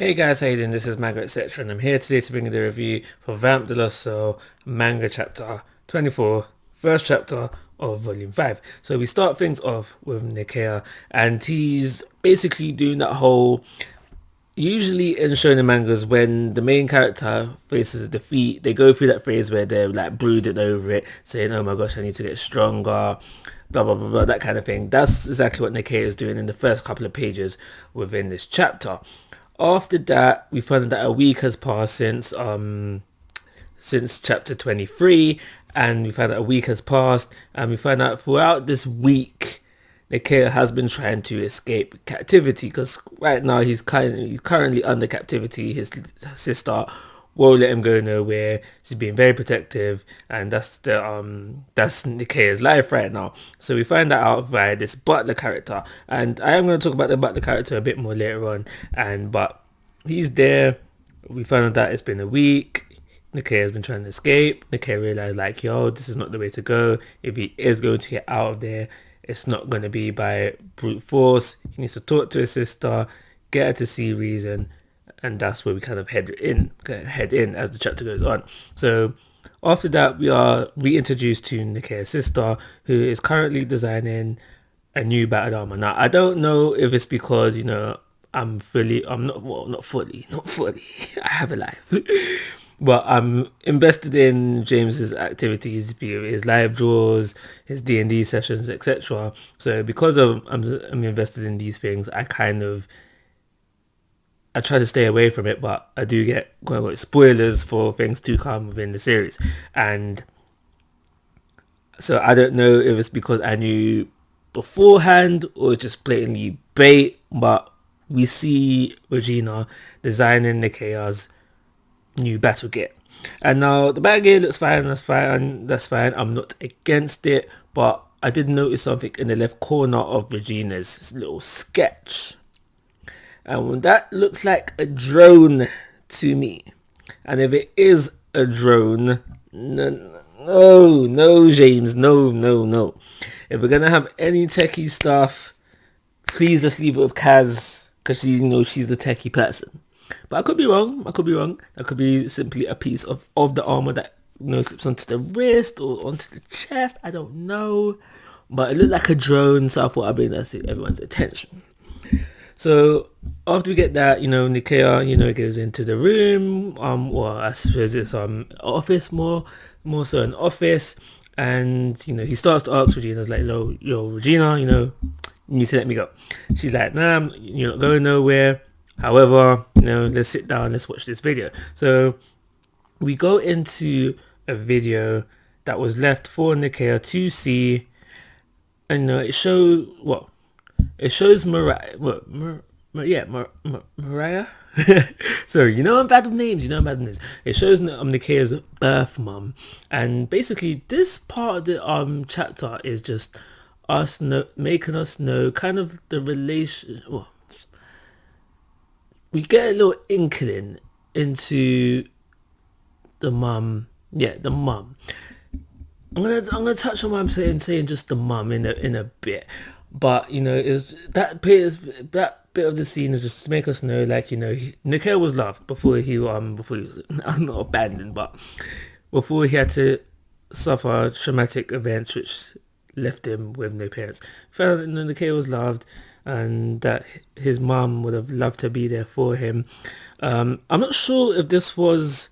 Hey guys, how you doing? This is Manga etc. and I'm here today to bring you the review for Vamp de los Soul Manga Chapter 24, first chapter of Volume 5. So we start things off with Nikea and he's basically doing that whole... Usually in shonen mangas, when the main character faces a defeat, they go through that phase where they're like brooding over it, saying, oh my gosh, I need to get stronger, blah blah blah blah, that kind of thing. That's exactly what Nikea is doing in the first couple of pages within this chapter. After that, we find that a week has passed since chapter 23, and we find out a week has passed, and we find out throughout this week Nikea has been trying to escape captivity, because right now he's currently under captivity. His sister won't let him go nowhere. She's being very protective, and that's Nikea's life right now. So we find that out via this butler character, and I am going to talk about the butler character a bit more later on. But he's there. We found out that it's been a week. Nikea has been trying to escape. Nikea realized, like, yo, this is not the way to go. If he is going to get out of there, it's not going to be by brute force. He needs to talk to his sister, get her to see reason, and that's where we kind of head in as the chapter goes on. So after that, we are reintroduced to Nikea's sister, who is currently designing a new battle armor. Now, I don't know if it's because, I'm not fully, I have a life. But I'm invested in James's activities, be it his live draws, his D&D sessions, etc. So because I'm invested in these things, I try to stay away from it, but I do get quote unquote spoilers for things to come within the series. And so I don't know if it's because I knew beforehand or just blatantly bait, but we see Regina designing Nikea's new battle gear, and now the battle gear looks fine. That's fine. I'm not against it, but I did notice something in the left corner of Regina's little sketch, and that looks like a drone to me. And if it is a drone, no, James, no. If we're gonna have any techie stuff, please just leave it with Kaz, because she's the techie person. But I could be wrong. That could be simply a piece of the armor that slips onto the wrist or onto the chest. I don't know. But it looked like a drone, so I thought I'd bring that to everyone's attention. So after we get that, Nikea, goes into the room. Well, I suppose it's office more so an office, and he starts to ask Regina, like, yo, Regina, you need to let me go. She's like, nah, you're not going nowhere. However, let's sit down, let's watch this video. So we go into a video that was left for Nikea to see, and it shows Mariah. Mariah. Sorry, I'm bad with names. It shows Nikea's birth mum, and basically this part of the chapter is just making us know kind of the relation. Well, we get a little inkling into the mum. Yeah, the mum. I'm gonna touch on what I'm saying just the mum in a bit, but is that bit of the scene is just to make us know, like, Nikea was loved before he was not abandoned, but before he had to suffer traumatic events which left him with no parents. Found that Nikea was loved, and that his mum would have loved to be there for him. I'm not sure if this was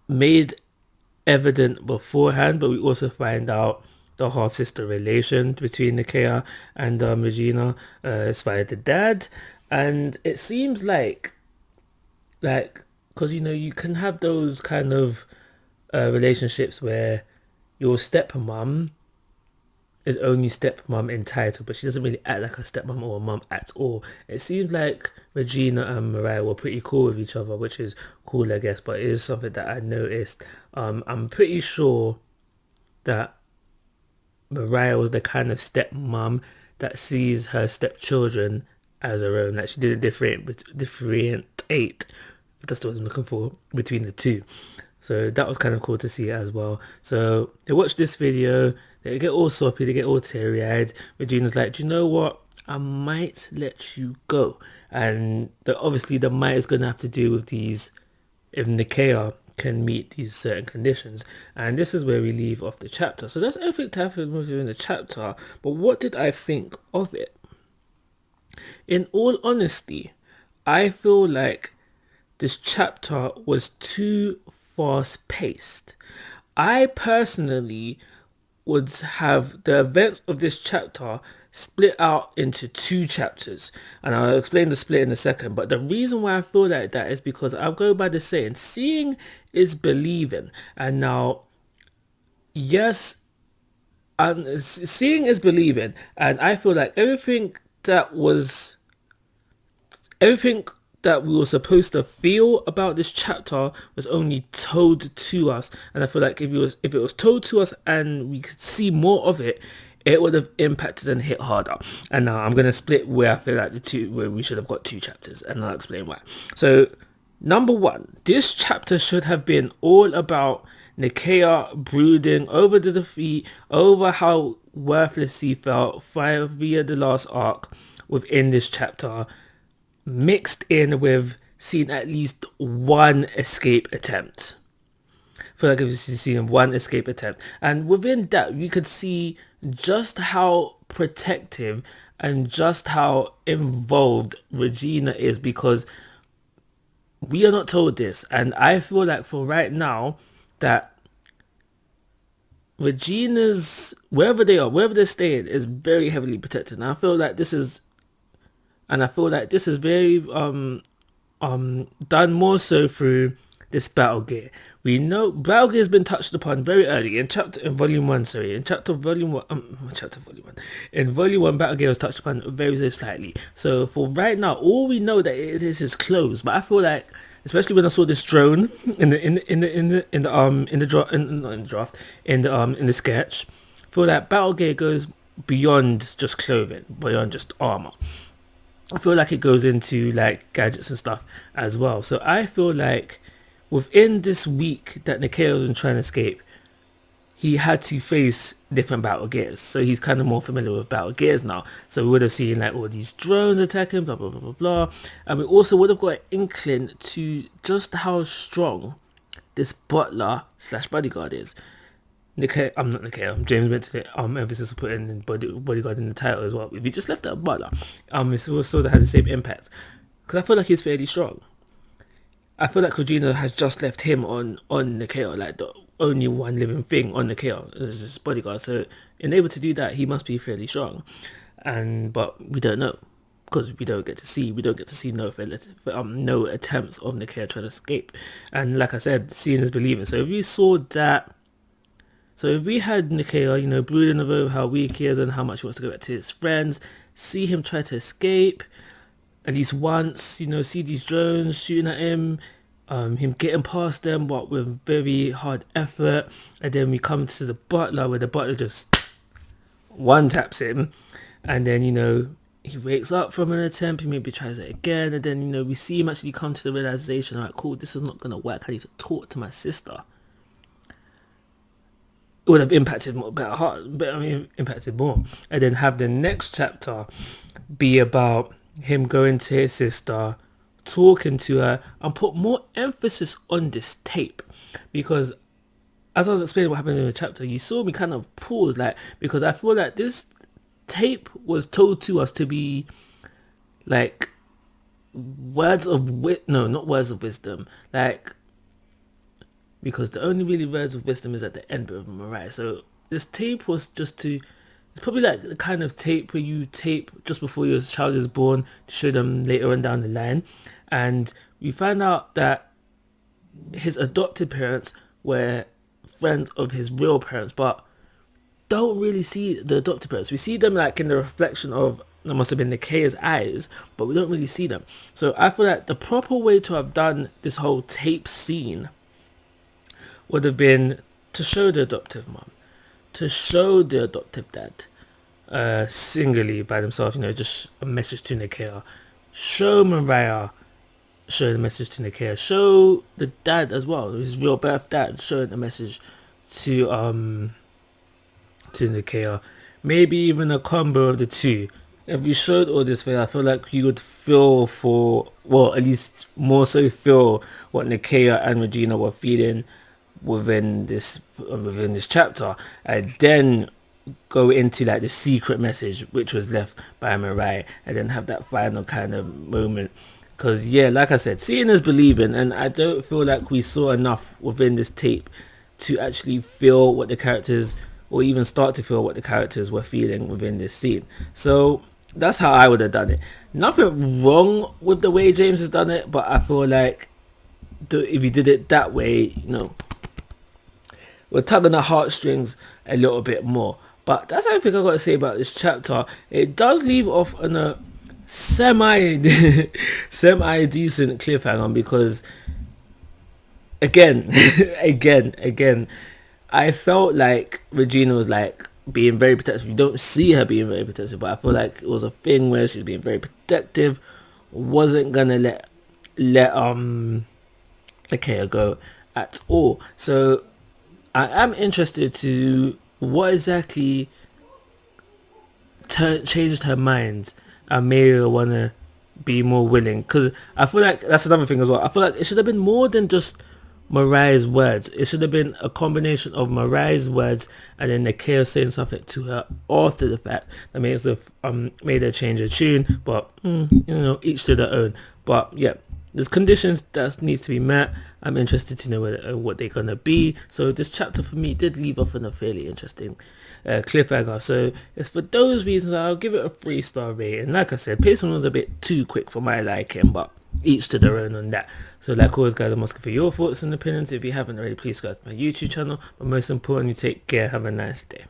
made evident beforehand, but we also find out the half-sister relation between Nikea and Regina is via the dad, and it seems like because you can have those kind of relationships where your stepmom is only stepmom in title, but she doesn't really act like a stepmom or a mum at all. It seems like Regina and Mariah were pretty cool with each other, which is cool, I guess, but it is something that I noticed. I'm pretty sure that Mariah was the kind of stepmom that sees her stepchildren as her own. Like, she didn't differentiate, if that's the word I'm looking for, between the two. So that was kind of cool to see as well. So they watch this video, they get all soppy, they get all teary-eyed. Regina's like, do you know what? I might let you go. And obviously the might is going to have to do with these, if Nikea can meet these certain conditions. And this is where we leave off the chapter. So that's everything to happen within the chapter. But what did I think of it? In all honesty, I feel like this chapter was too fast paced. I personally would have the events of this chapter split out into two chapters, and I'll explain the split in a second. But the reason why I feel like that is because I'll go by the saying, seeing is believing. And now, yes, and seeing is believing, and I feel like everything that we were supposed to feel about this chapter was only told to us. And I feel like if it was told to us and we could see more of it, it would have impacted and hit harder. And now I'm going to split where I feel like where we should have got two chapters, and I'll explain why. So number one, this chapter should have been all about Nikea brooding over the defeat, over how worthless he felt via the last arc within this chapter, mixed in with seeing at least one escape attempt. I feel like we've seen one escape attempt. And within that, we could see just how protective and just how involved Regina is, because we are not told this. And I feel like for right now that Regina's, wherever they're staying, is very heavily protected. And I feel like this is very done more so through this battle gear. We know battle gear has been touched upon very early in volume one. In volume one, battle gear was touched upon very, very slightly. So for right now, all we know that it is his clothes. But I feel like, especially when I saw this drone in the sketch, I feel like battle gear goes beyond just clothing, beyond just armor. I feel like it goes into like gadgets and stuff as well. So I feel like within this week that Nikea was trying to escape, he had to face different battle gears. So he's kind of more familiar with battle gears now. So we would have seen like all these drones attacking, blah, blah, blah, blah, blah. And we also would have got an inkling to just how strong this butler / bodyguard is. I'm not Nikea. James meant to emphasis of putting bodyguard in the title as well. If you just left out butler, it also had the same impact, because I feel like he's fairly strong. I feel like Regina has just left him on Nikea, like the only one living thing on Nikea is his bodyguard. So in able to do that, he must be fairly strong. But we don't know, because we don't get to see no attempts of Nikea trying to escape. And like I said, seeing is believing. So if we saw that. So if we had Nikea, brooding over how weak he is and how much he wants to go back to his friends, see him try to escape at least once, see these drones shooting at him, him getting past them, but with very hard effort, and then we come to the butler, where the butler just one taps him, and then, he wakes up from an attempt, he maybe tries it again, and then, we see him actually come to the realization, alright, cool, this is not going to work, I need to talk to my sister. It would have impacted more, impacted more. And then have the next chapter be about him going to his sister, talking to her, and put more emphasis on this tape. Because as I was explaining what happened in the chapter, you saw me kind of pause, because I feel like this tape was told to us to be like not words of wisdom, because the only really words of wisdom is at the end of them, right? So this tape was it's probably like the kind of tape where you tape just before your child is born to show them later on down the line. And we find out that his adopted parents were friends of his real parents, but don't really see the adopted parents. We see them like in the reflection of, that must have been Nikea's eyes, but we don't really see them. So I feel like the proper way to have done this whole tape scene would have been to show the adoptive mom, to show the adoptive dad, singly by themselves, just a message to Nikea. Show Mariah, show the message to Nikea. Show the dad as well, his real birth dad, showing the message to Nikea. Maybe even a combo of the two. if we showed all this thing, I feel like you would feel for, well, at least more so feel what Nakia and Regina were feeling within this chapter, and then go into like the secret message which was left by Mariah, and then have that final kind of moment. Because yeah, like I said, seeing is believing, and I don't feel like we saw enough within this tape to actually feel what the characters, or even start to feel what the characters were feeling within this scene. So that's how I would have done it. Nothing wrong with the way James has done it, but I feel like if you did it that way, we're tugging the heartstrings a little bit more. But that's everything I got to say about this chapter. It does leave off on a semi decent cliffhanger, because again again I felt like Regina was like being very protective. You don't see her being very protective, but I feel like it was a thing where she's being very protective, wasn't gonna let Ikea go at all. So I am interested to what exactly changed her mind and made her wanna be more willing, because I feel like that's another thing as well. I feel like it should have been more than just Mariah's words. It should have been a combination of Mariah's words and then Nakia saying something to her after the fact that made her change her tune. But each to their own. But yeah, there's conditions that needs to be met. I'm interested to know what they're gonna be. So this chapter for me did leave off on a fairly interesting cliffhanger. So it's for those reasons I'll give it a 3-star rating. Like I said, pacing was a bit too quick for my liking, but each to their own on that. So like always guys, I'm asking for your thoughts and opinions. If you haven't already, please go to my YouTube channel, but most importantly, take care, have a nice day.